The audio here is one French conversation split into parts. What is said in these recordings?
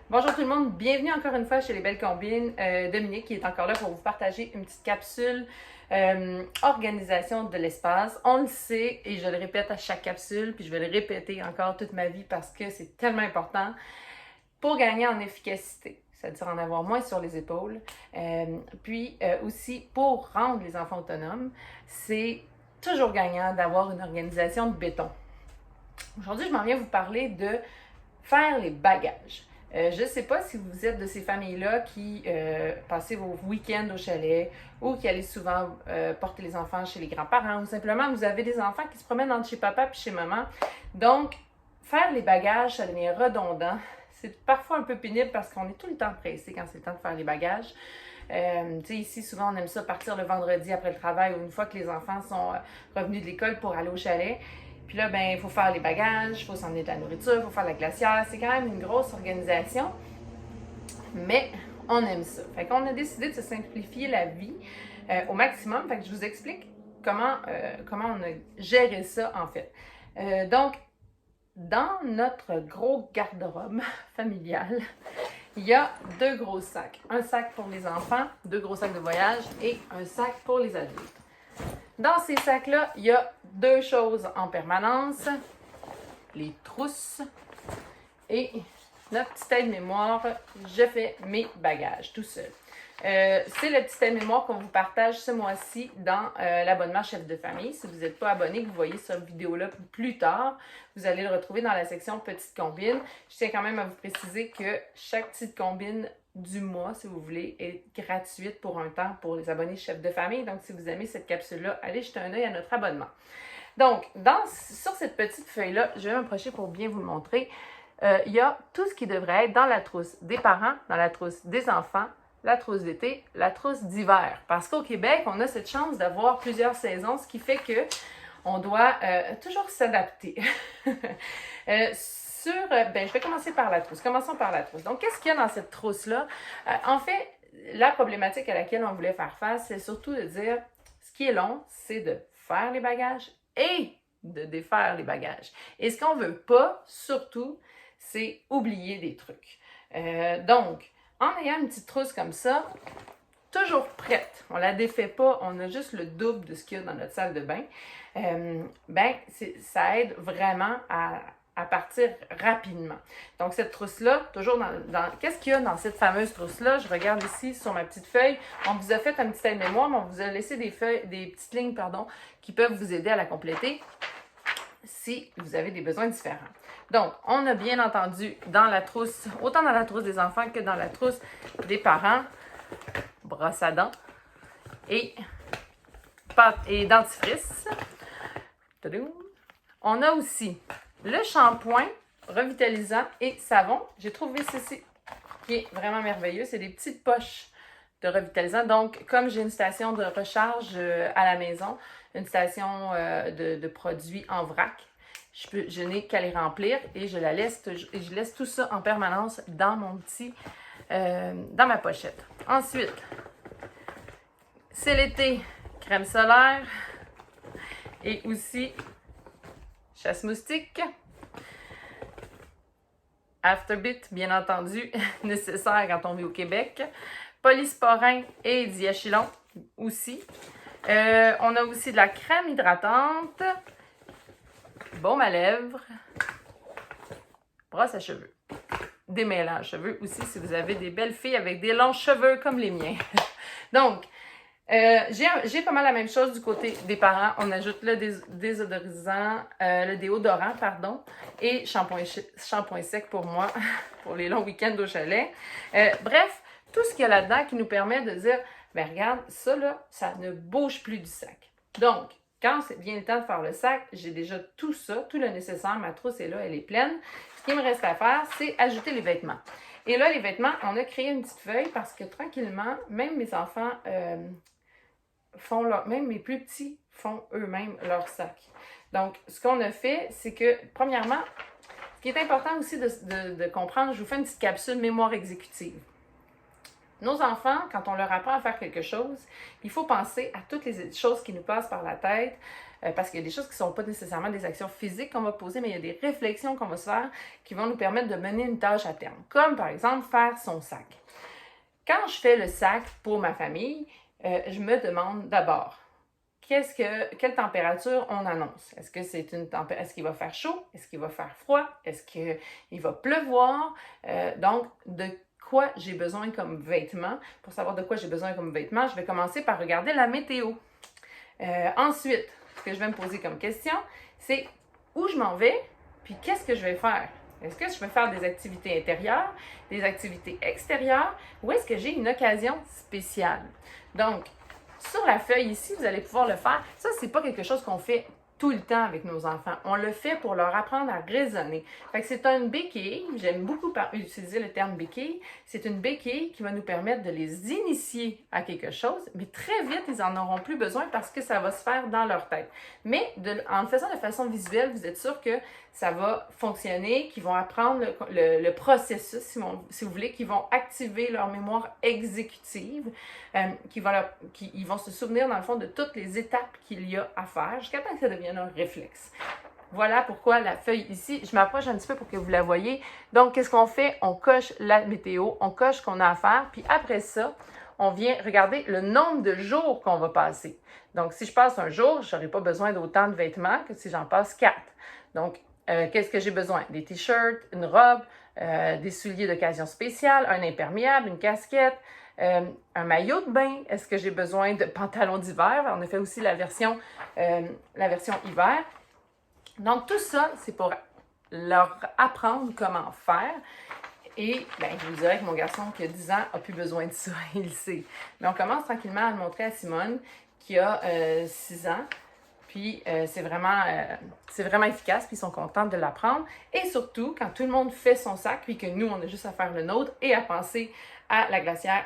Bonjour tout le monde, bienvenue encore une fois chez Les Belles Combines. Dominique qui est encore là pour vous partager une petite capsule organisation de l'espace. On le sait et je le répète à chaque capsule, puis je vais le répéter encore toute ma vie parce que c'est tellement important pour gagner en efficacité, c'est-à-dire en avoir moins sur les épaules. Puis aussi pour rendre les enfants autonomes, c'est toujours gagnant d'avoir une organisation de béton. Aujourd'hui, je m'en viens vous parler de faire les bagages. Je ne sais pas si vous êtes de ces familles-là qui passez vos week-ends au chalet ou qui allez souvent porter les enfants chez les grands-parents ou simplement vous avez des enfants qui se promènent entre chez papa et chez maman. Donc, faire les bagages, ça devient redondant. C'est parfois un peu pénible parce qu'on est tout le temps pressé quand c'est le temps de faire les bagages. Ici, souvent, on aime ça partir le vendredi après le travail ou une fois que les enfants sont revenus de l'école pour aller au chalet. Puis là, ben, il faut faire les bagages, il faut s'emmener de la nourriture, il faut faire la glacière. C'est quand même une grosse organisation, mais on aime ça. Fait qu'on a décidé de se simplifier la vie au maximum. Fait que je vous explique comment on a géré ça, en fait. Donc, dans notre gros garde-robe familial, il y a deux gros sacs. Un sac pour les enfants, deux gros sacs de voyage et un sac pour les adultes. Dans ces sacs-là, il y a deux choses en permanence, les trousses et notre petit aide-mémoire, je fais mes bagages tout seul. C'est le petit aide-mémoire qu'on vous partage ce mois-ci dans l'abonnement chef de famille. Si vous n'êtes pas abonné, que vous voyez cette vidéo-là plus tard, vous allez le retrouver dans la section petite combine. Je tiens quand même à vous préciser que chaque petite combine du mois, si vous voulez, est gratuite pour un temps pour les abonnés chefs de famille. Donc, si vous aimez cette capsule-là, allez jeter un œil à notre abonnement. Donc, sur cette petite feuille-là, je vais m'approcher pour bien vous le montrer. Il y a tout ce qui devrait être dans la trousse des parents, dans la trousse des enfants, la trousse d'été, la trousse d'hiver. Parce qu'au Québec, on a cette chance d'avoir plusieurs saisons, ce qui fait que on doit toujours s'adapter. Je vais commencer par la trousse. Commençons par la trousse. Donc, qu'est-ce qu'il y a dans cette trousse-là? En fait, la problématique à laquelle on voulait faire face, c'est surtout de dire, ce qui est long, c'est de faire les bagages et de défaire les bagages. Et ce qu'on ne veut pas, surtout, c'est oublier des trucs. Donc, en ayant une petite trousse comme ça, toujours prête, on ne la défait pas, on a juste le double de ce qu'il y a dans notre salle de bain, ça aide vraiment à partir rapidement. Donc, cette trousse-là, toujours qu'est-ce qu'il y a dans cette fameuse trousse-là? Je regarde ici sur ma petite feuille. On vous a fait un petit aide-mémoire, mais on vous a laissé des petites lignes, qui peuvent vous aider à la compléter si vous avez des besoins différents. Donc, on a bien entendu dans la trousse, autant dans la trousse des enfants que dans la trousse des parents, brosse à dents et pâte et dentifrice. On a aussi le shampoing revitalisant et savon. J'ai trouvé ceci qui est vraiment merveilleux. C'est des petites poches de revitalisant. Donc, comme j'ai une station de recharge à la maison, une station de produits en vrac, je n'ai qu'à les remplir et je laisse tout ça en permanence dans dans ma pochette. Ensuite, c'est l'été, crème solaire et aussi chasse-moustique. Afterbit, bien entendu, nécessaire quand on vit au Québec. Polysporin et diachylon aussi. On a aussi de la crème hydratante, baume à lèvres, brosse à cheveux, démêlant cheveux aussi si vous avez des belles filles avec des longs cheveux comme les miens. Donc, j'ai pas mal la même chose du côté des parents. On ajoute le déodorant, et shampoing sec pour moi, pour les longs week-ends au chalet. Bref, tout ce qu'il y a là-dedans qui nous permet de dire, ben regarde, ça là, ça ne bouge plus du sac. Donc, quand vient le temps de faire le sac, j'ai déjà tout ça, tout le nécessaire. Ma trousse est là, elle est pleine. Ce qu'il me reste à faire, c'est ajouter les vêtements. Et là, les vêtements, on a créé une petite feuille parce que tranquillement, même mes enfants même mes plus petits font eux-mêmes leur sac. Donc, ce qu'on a fait, c'est que, premièrement, ce qui est important aussi de comprendre, je vous fais une petite capsule mémoire exécutive. Nos enfants, quand on leur apprend à faire quelque chose, il faut penser à toutes les choses qui nous passent par la tête, parce qu'il y a des choses qui ne sont pas nécessairement des actions physiques qu'on va poser, mais il y a des réflexions qu'on va se faire qui vont nous permettre de mener une tâche à terme, comme par exemple faire son sac. Quand je fais le sac pour ma famille, je me demande d'abord, quelle température on annonce? Est-ce que c'est est-ce qu'il va faire chaud? Est-ce qu'il va faire froid? Est-ce qu'il va pleuvoir? Donc, de quoi j'ai besoin comme vêtements? Pour savoir de quoi j'ai besoin comme vêtements, je vais commencer par regarder la météo. Ensuite, ce que je vais me poser comme question, c'est où je m'en vais, puis qu'est-ce que je vais faire? Est-ce que je vais faire des activités intérieures, des activités extérieures, ou est-ce que j'ai une occasion spéciale? Donc, sur la feuille ici, vous allez pouvoir le faire. Ça, c'est pas quelque chose qu'on fait tout le temps avec nos enfants. On le fait pour leur apprendre à raisonner. Fait que c'est une béquille, j'aime beaucoup utiliser le terme béquille, c'est une béquille qui va nous permettre de les initier à quelque chose, mais très vite, ils n'en auront plus besoin parce que ça va se faire dans leur tête. Mais en le faisant de façon visuelle, vous êtes sûr que ça va fonctionner, qu'ils vont apprendre le processus, si vous voulez, qu'ils vont activer leur mémoire exécutive, ils vont se souvenir, dans le fond, de toutes les étapes qu'il y a à faire, jusqu'à temps que ça devienne un réflexe. Voilà pourquoi la feuille ici, je m'approche un petit peu pour que vous la voyez. Donc, qu'est-ce qu'on fait? On coche la météo, on coche ce qu'on a à faire, puis après ça, on vient regarder le nombre de jours qu'on va passer. Donc, si je passe un jour, je n'aurai pas besoin d'autant de vêtements que si j'en passe 4. Donc, qu'est-ce que j'ai besoin? Des t-shirts, une robe, des souliers d'occasion spéciale, un imperméable, une casquette, un maillot de bain. Est-ce que j'ai besoin de pantalons d'hiver? On a fait aussi la version hiver. Donc, tout ça, c'est pour leur apprendre comment faire. Et bien, je vous dirais que mon garçon qui a 10 ans n'a plus besoin de ça, il le sait. Mais on commence tranquillement à le montrer à Simone, qui a 6 ans. Puis c'est vraiment efficace, puis ils sont contents de l'apprendre. Et surtout, quand tout le monde fait son sac, puis que nous, on a juste à faire le nôtre et à penser à la glacière,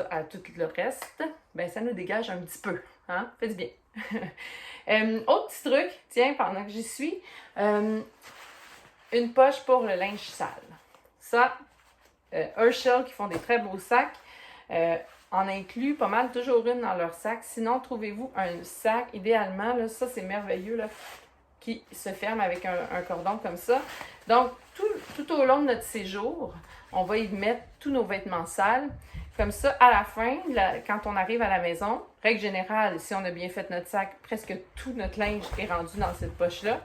à tout le reste, bien, ça nous dégage un petit peu. Hein? Fait du bien. Autre petit truc, tiens, pendant que j'y suis, une poche pour le linge sale. Ça, Herschel, qui font des très beaux sacs, en inclut pas mal, toujours une dans leur sac. Sinon, trouvez-vous un sac, idéalement, là, ça c'est merveilleux, là, qui se ferme avec un cordon comme ça. Donc, tout au long de notre séjour, on va y mettre tous nos vêtements sales. Comme ça, à la fin, quand on arrive à la maison, règle générale, si on a bien fait notre sac, presque tout notre linge est rendu dans cette poche-là.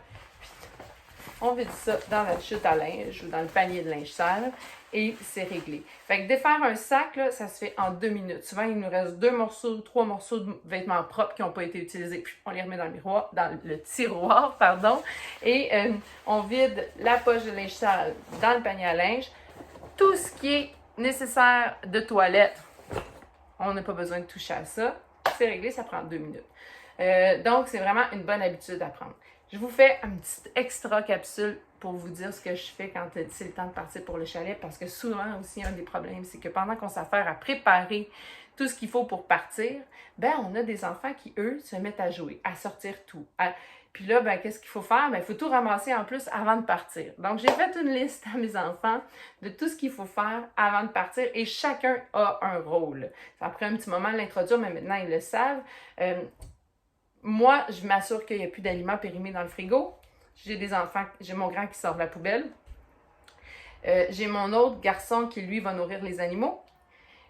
On vide ça dans la chute à linge ou dans le panier de linge sale et c'est réglé. Fait que défaire un sac, là, ça se fait en 2 minutes. Souvent, il nous reste 3 morceaux de vêtements propres qui n'ont pas été utilisés. Puis on les remet dans le tiroir, et on vide la poche de linge sale dans le panier à linge. Tout ce qui est nécessaire de toilette, on n'a pas besoin de toucher à ça. C'est réglé, ça prend 2 minutes. Donc, c'est vraiment une bonne habitude à prendre. Je vous fais une petite extra capsule pour vous dire ce que je fais quand c'est le temps de partir pour le chalet, parce que souvent aussi, un des problèmes, c'est que pendant qu'on s'affaire à préparer tout ce qu'il faut pour partir, ben on a des enfants qui, eux, se mettent à jouer, à sortir tout. Puis là, ben qu'est-ce qu'il faut faire? Ben il faut tout ramasser en plus avant de partir. Donc, j'ai fait une liste à mes enfants de tout ce qu'il faut faire avant de partir et chacun a un rôle. Ça a pris un petit moment de l'introduire, mais maintenant, ils le savent. Moi, je m'assure qu'il n'y a plus d'aliments périmés dans le frigo. J'ai des enfants, j'ai mon grand qui sort de la poubelle. J'ai mon autre garçon qui, lui, va nourrir les animaux.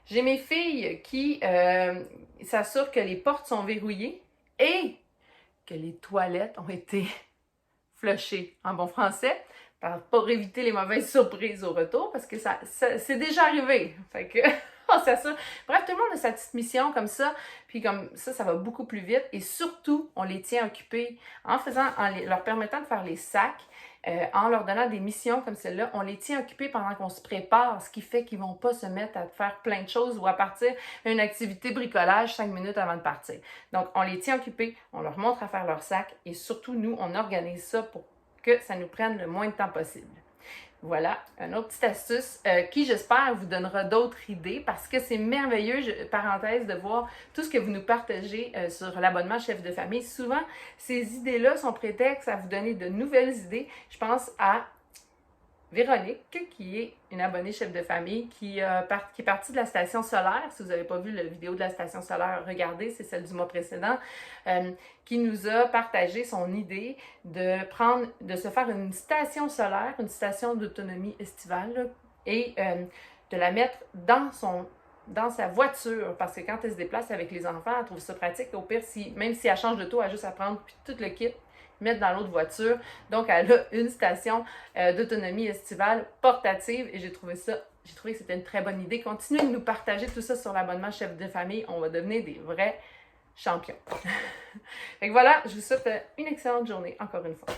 J'ai mes filles qui s'assurent que les portes sont verrouillées et que les toilettes ont été flushées en bon français pour éviter les mauvaises surprises au retour, parce que ça c'est déjà arrivé. Fait que on s'assure. Bref, tout le monde a sa petite mission comme ça, puis comme ça va beaucoup plus vite et surtout, on les tient occupés en leur permettant de faire les sacs, en leur donnant des missions comme celle-là, on les tient occupés pendant qu'on se prépare, ce qui fait qu'ils ne vont pas se mettre à faire plein de choses ou à partir d'une activité bricolage 5 minutes avant de partir. Donc, on les tient occupés, on leur montre à faire leur sac et surtout, nous, on organise ça pour que ça nous prenne le moins de temps possible. Voilà, une autre petite astuce qui, j'espère, vous donnera d'autres idées parce que c'est merveilleux, parenthèse, de voir tout ce que vous nous partagez sur l'abonnement chef de famille. Souvent, ces idées-là sont prétextes à vous donner de nouvelles idées. Je pense à Véronique, qui est une abonnée chef de famille, qui est partie de la station solaire. Si vous n'avez pas vu la vidéo de la station solaire, regardez, c'est celle du mois précédent, qui nous a partagé son idée de se faire une station solaire, une station d'autonomie estivale, là, et de la mettre dans sa voiture, parce que quand elle se déplace avec les enfants, elle trouve ça pratique. Au pire, même si elle change de taux, elle a juste à prendre puis tout le kit, mettre dans l'autre voiture. Donc, elle a une station d'autonomie estivale portative et j'ai trouvé que c'était une très bonne idée. Continuez de nous partager tout ça sur l'abonnement chef de famille. On va devenir des vrais champions. Fait que voilà, je vous souhaite une excellente journée, encore une fois.